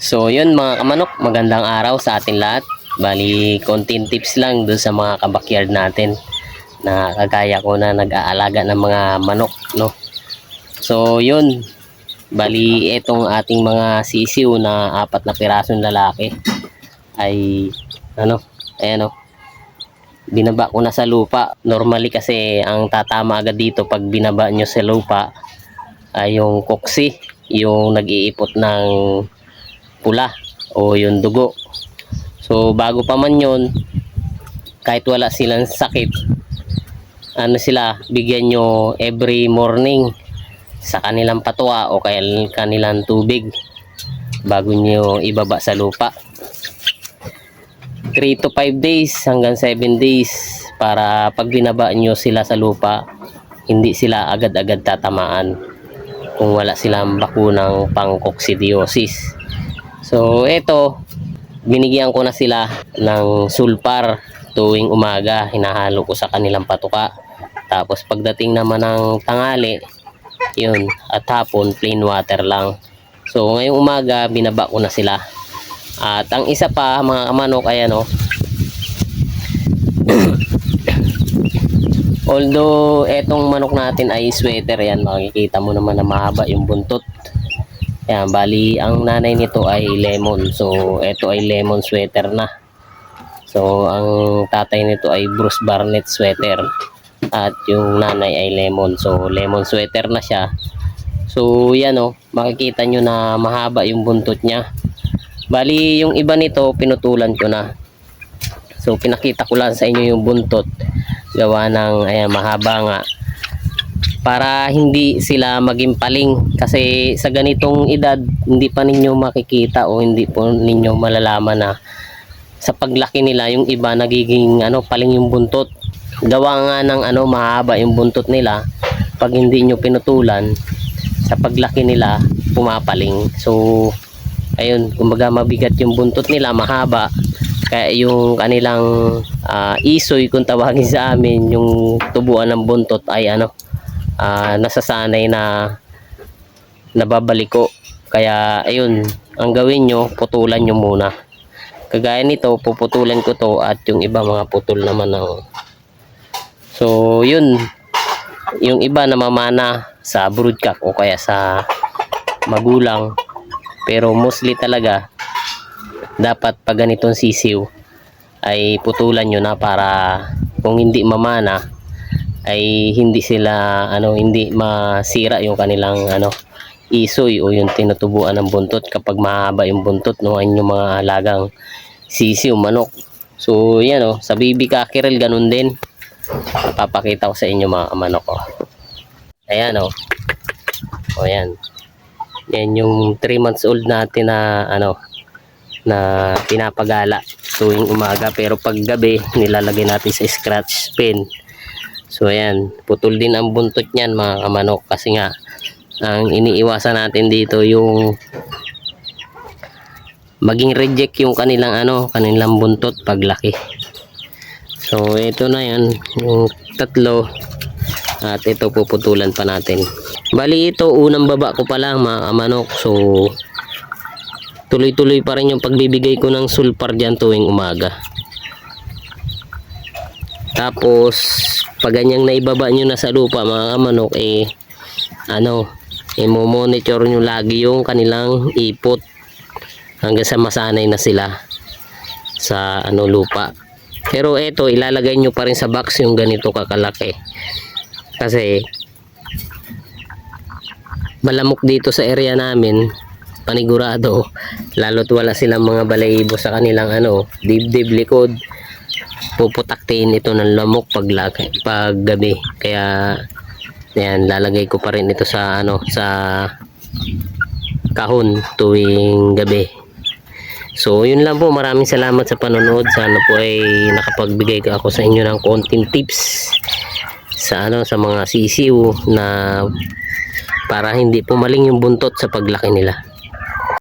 So yun mga kamanok, magandang araw sa atin lahat. Bali, konting tips lang dun sa mga kabakyard natin na kagaya ko na nag-aalaga ng mga manok, no? So yun, bali itong ating mga sisiw na 4 na pirasong lalaki ay ayan o, binaba ko na sa lupa. Normally kasi ang tatama agad dito pag binaba nyo sa lupa ay yung koksi, yung nag-iipot ng pula o yung dugo. So bago pa man yun, kahit wala silang sakit, bigyan nyo every morning sa kanilang patwa o kaya kanilang tubig bago nyo ibaba sa lupa. 3 to 5 days hanggang 7 days para pag binaba nyo sila sa lupa, hindi sila agad-agad tatamaan kung wala silang bakunang pang coccidiosis. So ito, binigyan ko na sila ng sulfar tuwing umaga, hinahalo ko sa kanilang patuka. Tapos pagdating naman ng tanghali, yun, at hapon plain water lang. So ngayong umaga binaba ko na sila. At ang isa pa mga kamanok, ayan o, although etong manok natin ay sweater, yan makikita mo naman na mahaba yung buntot. Yan, bali ang nanay nito ay lemon. So ito ay lemon sweater na. So ang tatay nito ay Bruce Barnett sweater at yung nanay ay lemon. So lemon sweater na siya. So yan o, makikita nyo na mahaba yung buntot niya. Bali yung iba nito pinutulan ko na. So pinakita ko lang sa inyo yung buntot gawa ng ayan, mahaba nga, para hindi sila maging paling. Kasi sa ganitong edad hindi pa ninyo makikita o hindi po ninyo malalaman na sa paglaki nila yung iba nagiging paling yung buntot. Gawa nga ng mahaba yung buntot nila, pag hindi nyo pinutulan, sa paglaki nila pumapaling. So ayun, kumbaga mabigat yung buntot nila, mahaba, kaya yung kanilang isoy kung tawagin sa amin, yung tubuan ng buntot ay nasasanay na nababaliko. Kaya ayun, ang gawin nyo, putulan nyo muna. Kagaya nito, puputulan ko to at yung iba mga putol naman ng. So yun, yung iba namamana sa broodcock o kaya sa magulang, pero mostly talaga dapat pag ganitong sisiw ay putulan nyo na para kung hindi mamana ay hindi sila hindi masira yung kanilang isoy o yung tinutubuan ng buntot kapag mahaba yung buntot ng inyong mga alagang sisiw manok. So yan sa baby cockerel ganun din. Papakita ko sa inyo mga manok ko. Ayan o yan. Yan yung 3 months old natin na na pinapagala tuwing umaga, pero pag gabi nilalagay natin sa scratch pin. So ayan, putol din ang buntot niyan mga kamanok, kasi nga ang iniiwasan natin dito yung maging reject yung kanilang kanilang buntot paglaki. So ito na yan, yung 3, at ito puputulan pa natin. Bali ito unang baba ko pa lang mga kamanok. So tuloy-tuloy pa rin yung pagbibigay ko ng sulfar dyan tuwing umaga. Tapos pag ganyang naibaba nyo na sa lupa mga kamanok, i-monitor nyo lagi yung kanilang ipot hanggang sa masanay na sila sa lupa. Pero ito ilalagay nyo pa rin sa box yung ganito kakalaki, kasi malamok dito sa area namin, panigurado, lalo't wala silang mga balahibo sa kanilang dibdib, likod, puputaktiin ito ng lamok pag gabi. Kaya yan, lalagay ko pa rin ito sa sa kahon tuwing gabi. So yun lang po, maraming salamat sa panonood. Sana po ay nakapagbigay ako sa inyo ng konting tips sa sa mga sisiw na para hindi pumaling yung buntot sa paglaki nila.